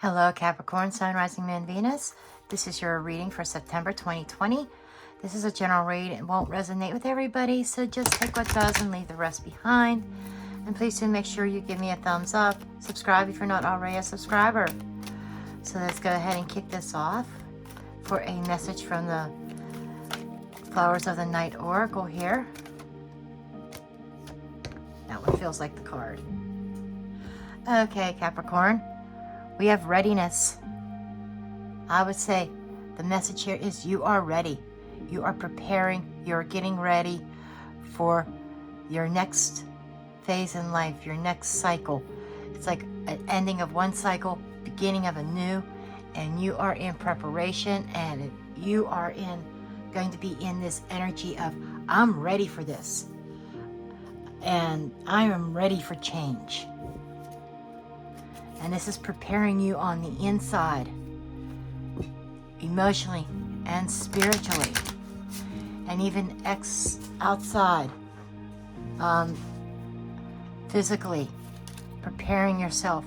Hello, Capricorn, Sun, Rising, Moon, Venus. This is your reading for September 2020. This is a general read. It won't resonate with everybody, so just take what does and leave the rest behind. And please do make sure you give me a thumbs up. Subscribe if you're not already a subscriber. So let's go ahead and kick this off for a message from the Flowers of the Night Oracle here. That one feels like the card. Okay, Capricorn. We have readiness. I would say the message here is you are ready. You are preparing. You're getting ready for your next phase in life, your next cycle. It's like an ending of one cycle, beginning of a new, and you are in preparation, and you are going to be in this energy of, I'm ready for this, and I am ready for change. And this is preparing you on the inside, emotionally and spiritually, and even outside, physically, preparing yourself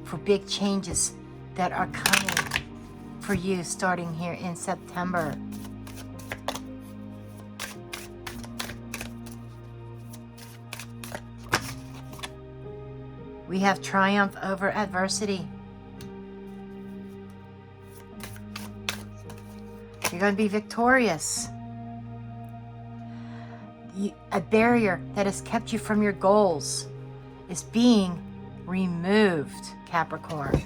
for big changes that are coming for you starting here in September. We have triumph over adversity. You're going to be victorious. A barrier that has kept you from your goals is being removed, Capricorn.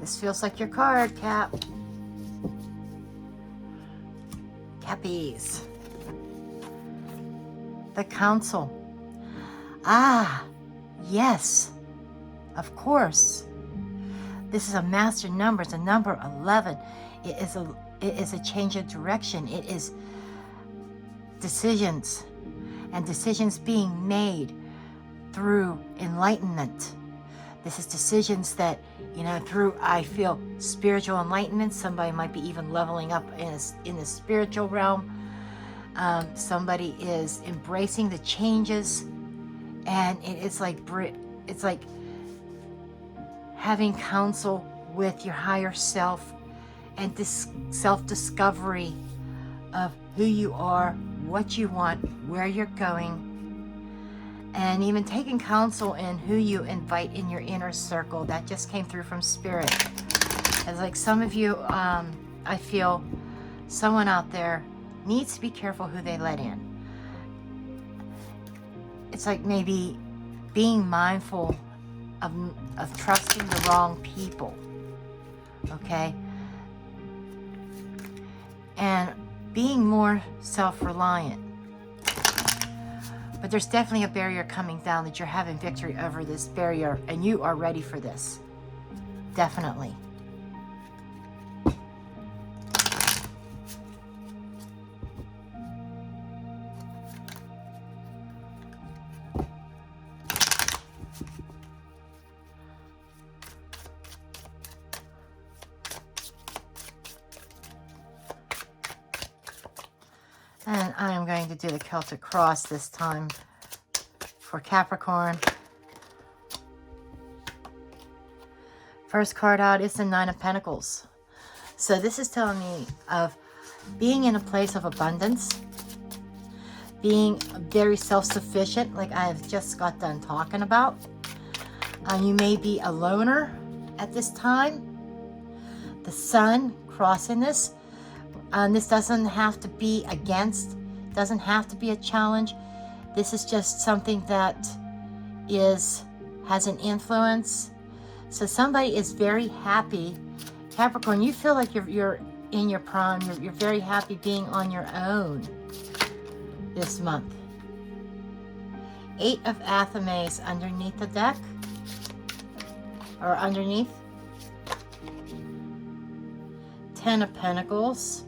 This feels like your card, Cappies. The Council. Ah, yes, of course. This is a master number. It's a number 11. It is a change of direction. It is decisions, and decisions being made through enlightenment. This is decisions that, through, I feel, spiritual enlightenment. Somebody might be even leveling up in the spiritual realm. Somebody is embracing the changes, and it's like having counsel with your higher self, and this self-discovery of who you are, what you want, where you're going, and even taking counsel in who you invite in your inner circle. That just came through from Spirit. It's like some of you, I feel someone out there needs to be careful who they let in. It's like maybe being mindful of trusting the wrong people, okay? And being more self-reliant. But there's definitely a barrier coming down that you're having victory over this barrier, and you are ready for this. Definitely. And I am going to do the Celtic Cross this time for Capricorn. First card out is the Nine of Pentacles. So this is telling me of being in a place of abundance, being very self-sufficient, like I've just got done talking about. You may be a loner at this time. The Sun crossing this. This doesn't have to be doesn't have to be a challenge. This is just something that has an influence. So somebody is very happy. Capricorn, you feel like you're in your prime. You're very happy being on your own this month. 8 of Athens underneath the deck, or underneath. 10 of Pentacles.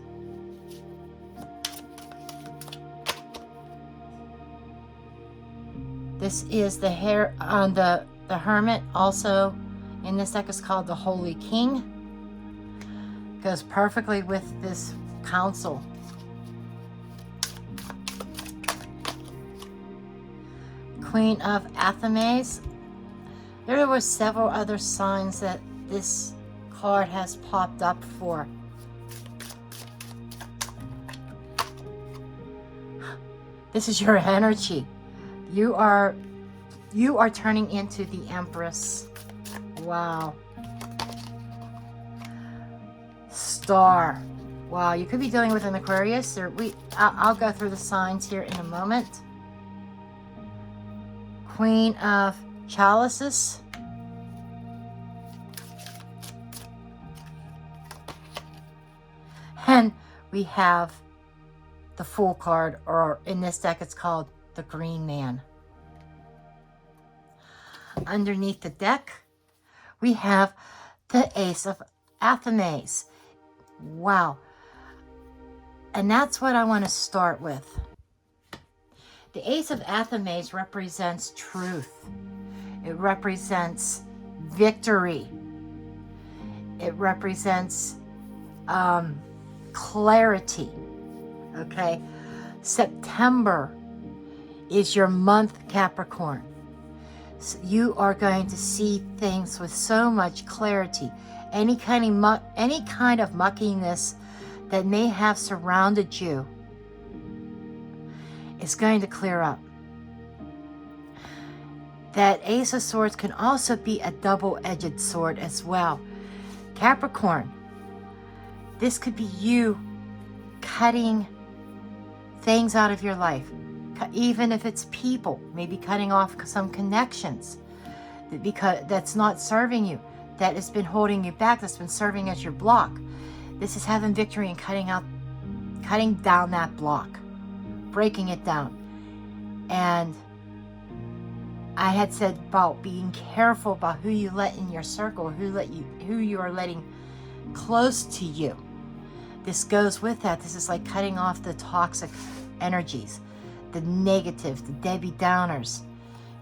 This is the hair on the Hermit. Also in this deck is called the Holy King. Goes perfectly with this council. Queen of Athens. There were several other signs that this card has popped up for. This is your energy. You are turning into the Empress. Wow. Star. Wow, you could be dealing with an Aquarius, or I'll go through the signs here in a moment. Queen of Chalices. And we have the Fool card, or in this deck it's called the Green Man. Underneath the deck, we have the Ace of Athens. Wow. And that's what I want to start with. The Ace of Athens represents truth. It represents victory. It represents clarity. Okay? September is your month, Capricorn. So you are going to see things with so much clarity. Any kind of muckiness that may have surrounded you is going to clear up. That Ace of Swords can also be a double-edged sword as well. Capricorn, this could be you cutting things out of your life. Even if it's people, maybe cutting off some connections because that's not serving you, that has been holding you back, that's been serving as your block. This is having victory and cutting down that block, breaking it down. And I had said about being careful about who you let in your circle, who you are letting close to you. This goes with that. This is like cutting off the toxic energies, the negative, the Debbie Downers,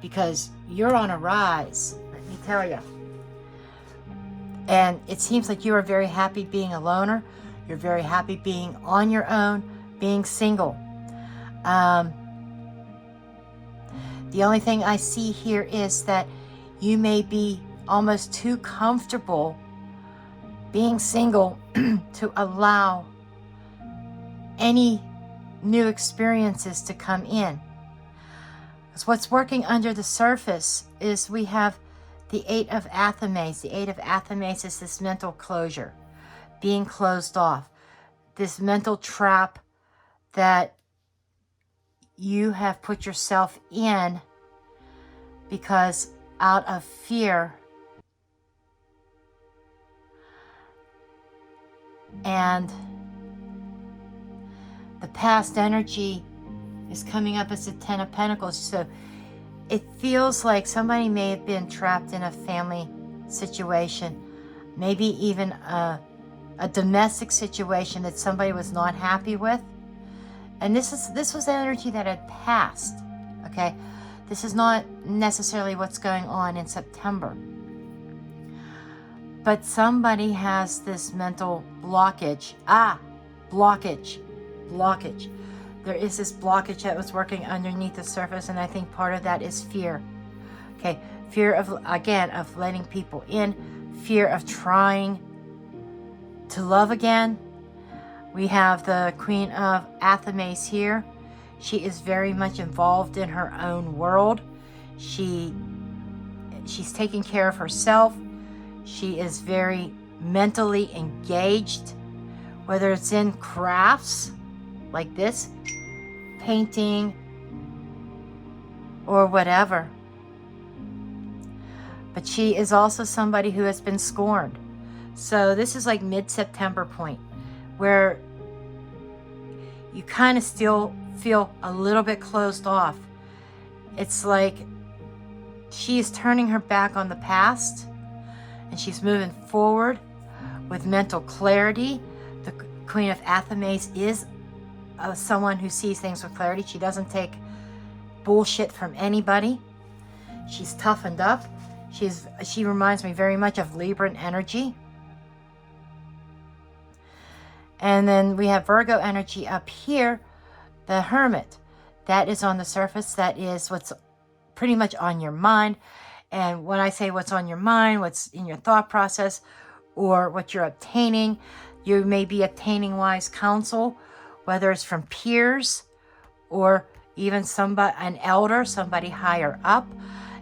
because you're on a rise, let me tell you. And it seems like you are very happy being a loner. You're very happy being on your own, being single. The only thing I see here is that you may be almost too comfortable being single to allow any new experiences to come in. Because what's working under the surface is we have the 8 of Athens. The 8 of Athens is this mental closure, being closed off, this mental trap that you have put yourself in because out of fear and the past energy is coming up as the 10 of Pentacles. So it feels like somebody may have been trapped in a family situation, maybe even a domestic situation that somebody was not happy with. And this was energy that had passed, okay? This is not necessarily what's going on in September. But somebody has this mental blockage. Blockage. There is this blockage that was working underneath the surface, and I think part of that is fear. Okay, fear of letting people in, fear of trying to love again. We have the Queen of Athens here. She is very much involved in her own world. She's taking care of herself. She is very mentally engaged, whether it's in crafts like this, painting, or whatever. But she is also somebody who has been scorned. So this is like mid-September point where you kind of still feel a little bit closed off. It's like she is turning her back on the past and she's moving forward with mental clarity. The Queen of Athens is someone who sees things with clarity. She doesn't take bullshit from anybody. She's toughened up. She reminds me very much of Libran energy. And then we have Virgo energy up here, the Hermit. That is on the surface. That is what's pretty much on your mind. And when I say what's on your mind, what's in your thought process, or what you're obtaining, you may be obtaining wise counsel, whether it's from peers or even somebody, an elder, somebody higher up.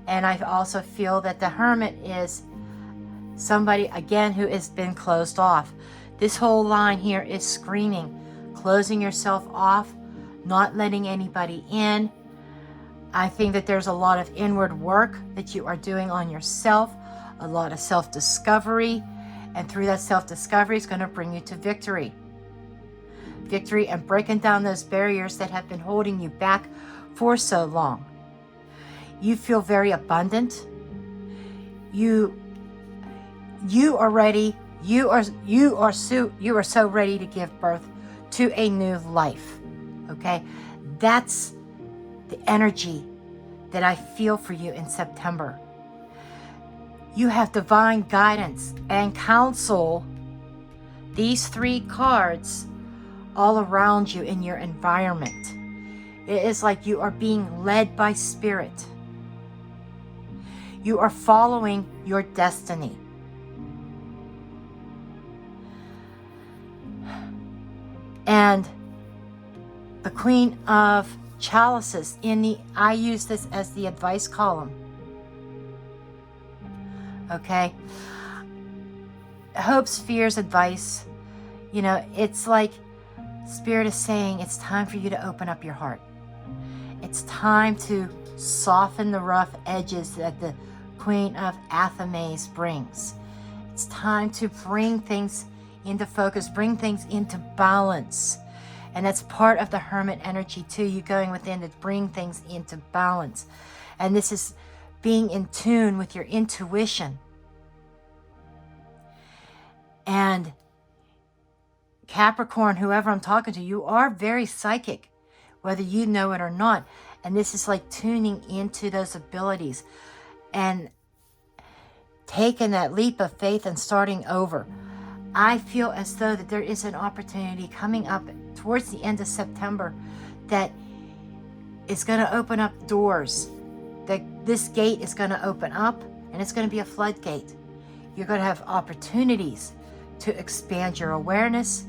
And I also feel that the Hermit is somebody, again, who has been closed off. This whole line here is screaming, closing yourself off, not letting anybody in. I think that there's a lot of inward work that you are doing on yourself, a lot of self-discovery, and through that self-discovery is going to bring you to victory. Victory and breaking down those barriers that have been holding you back for so long. You feel very abundant. You are ready. You are so ready to give birth to a new life. Okay? That's the energy that I feel for you in September. You have divine guidance and counsel. These 3 cards all around you in your environment. It is like you are being led by spirit. You are following your destiny. And the Queen of Chalices I use this as the advice column. Okay? Hopes, fears, advice. You know, it's like Spirit is saying it's time for you to open up your heart. It's time to soften the rough edges that the Queen of Athens brings. It's time to bring things into focus, bring things into balance. And that's part of the Hermit energy too, you going within to bring things into balance. And this is being in tune with your intuition. And Capricorn, whoever I'm talking to, you are very psychic, whether you know it or not. And this is like tuning into those abilities and taking that leap of faith and starting over. I feel as though that there is an opportunity coming up towards the end of September that is going to open up doors. That this gate is going to open up and it's going to be a floodgate. You're going to have opportunities to expand your awareness,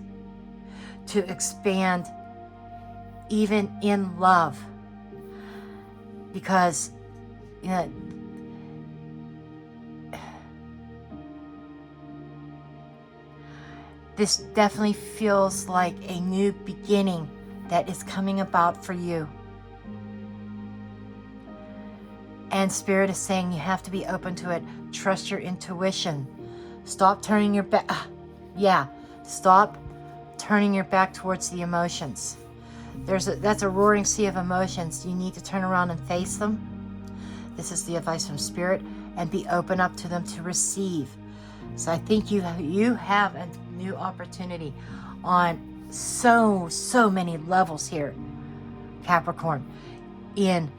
to expand even in love. Because, you know, this definitely feels like a new beginning that is coming about for you. And Spirit is saying you have to be open to it. Trust your intuition. Stop turning your back. Stop turning your back towards the emotions. That's a roaring sea of emotions. You need to turn around and face them. This is the advice from Spirit, and be open up to them to receive. So I think you have a new opportunity on so many levels here, Capricorn, in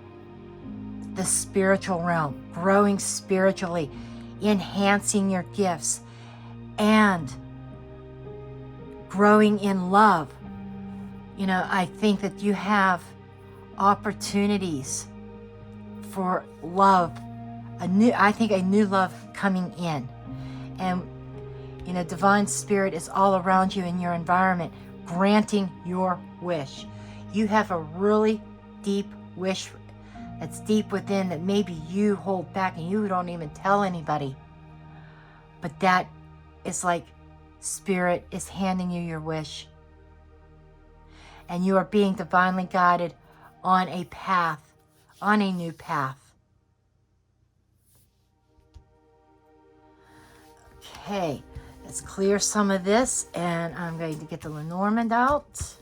the spiritual realm, growing spiritually, enhancing your gifts, and growing in love. You know, I think that you have opportunities for love, a new love coming in. And, you know, Divine Spirit is all around you in your environment, granting your wish. You have a really deep wish that's deep within that maybe you hold back and you don't even tell anybody. But that is like Spirit is handing you your wish. And you are being divinely guided on a path, on a new path. Okay, let's clear some of this, and I'm going to get the Lenormand out.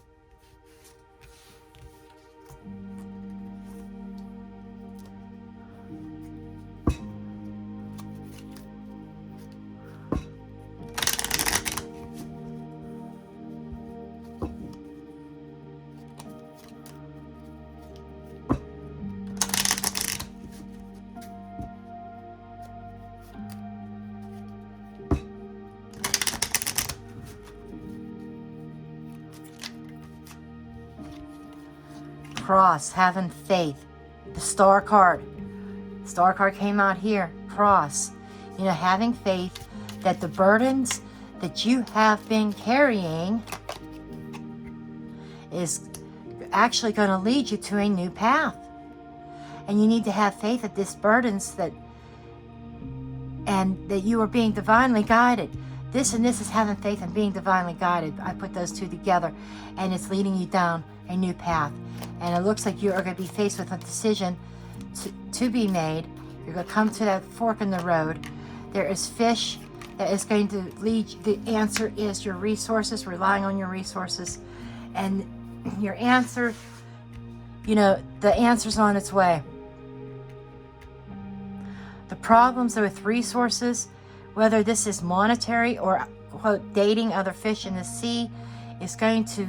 cross, having faith. The star card. Star card came out here. Cross. You know, having faith that the burdens that you have been carrying is actually going to lead you to a new path. And you need to have faith that this burdens that you are being divinely guided. This and this is having faith and being divinely guided. I put those two together, and it's leading you down a new path. And it looks like you are going to be faced with a decision to be made. You're going to come to that fork in the road. There is fish that is going to lead you. The answer is your resources, relying on your resources. And your answer, you know, the answer's on its way. The problems with resources, whether this is monetary or, quote, dating other fish in the sea, is going to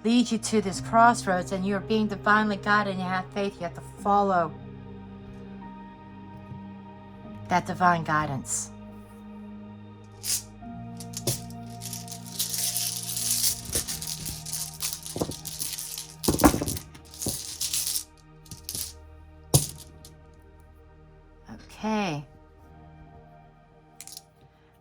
lead you to this crossroads, and you're being divinely guided and you have faith. You have to follow that divine guidance. Okay.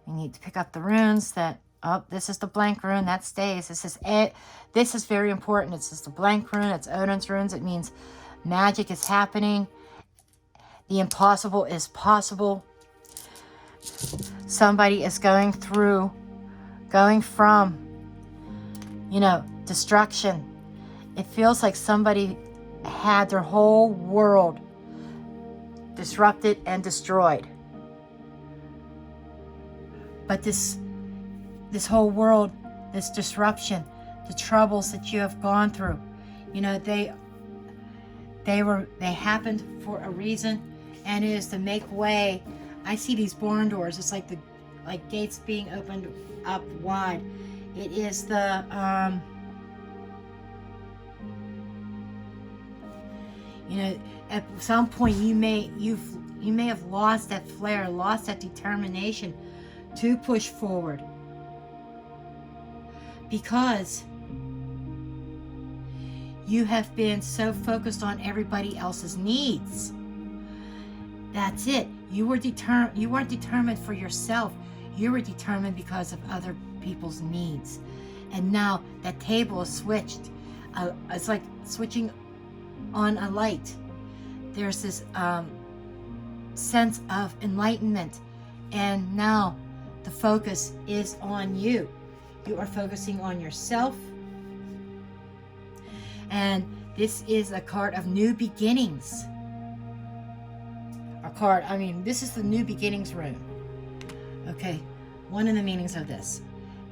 We need to pick up the runes that, oh, this is the blank rune, that stays. This is it. This is very important. It's just the blank rune. It's Odin's runes. It means magic is happening. The impossible is possible. Somebody is going from, you know, destruction. It feels like somebody had their whole world disrupted and destroyed. But this whole world, this disruption, the troubles that you have gone through, you know, they happened for a reason, and it is to make way. I see these barn doors. It's like gates being opened up wide. It is the you know, at some point you may have lost that flair, lost that determination to push forward, because you have been so focused on everybody else's needs. That's it. You weren't determined for yourself. You were determined because of other people's needs. And now that table is switched. It's like switching on a light. There's this sense of enlightenment, and now the focus is on you. You are focusing on yourself, and this is a card of new beginnings. This is the new beginnings rune. Okay, one of the meanings of this.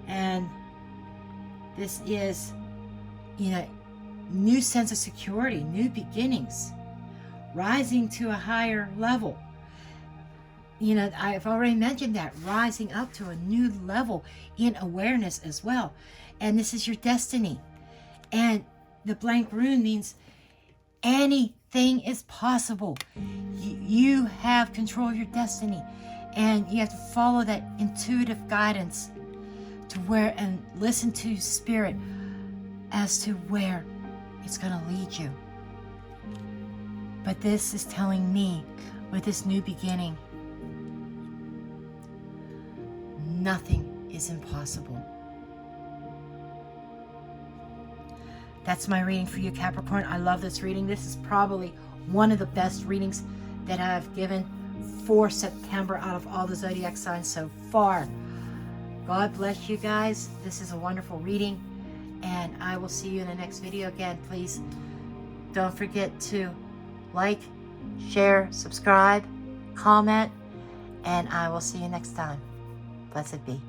And this is, you know, new sense of security, new beginnings, rising to a higher level. You know, I've already mentioned that, rising up to a new level in awareness as well. And this is your destiny. And the blank rune means anything is possible. You have control of your destiny, and you have to follow that intuitive guidance to where, and listen to spirit as to where it's going to lead you. But this is telling me, with this new beginning, nothing is impossible. That's my reading for you, Capricorn. I love this reading. This is probably one of the best readings that I've given for September out of all the zodiac signs so far. God bless you guys. This is a wonderful reading, and I will see you in the next video. Again, please don't forget to like, share, subscribe, comment, and I will see you next time. Blessed be.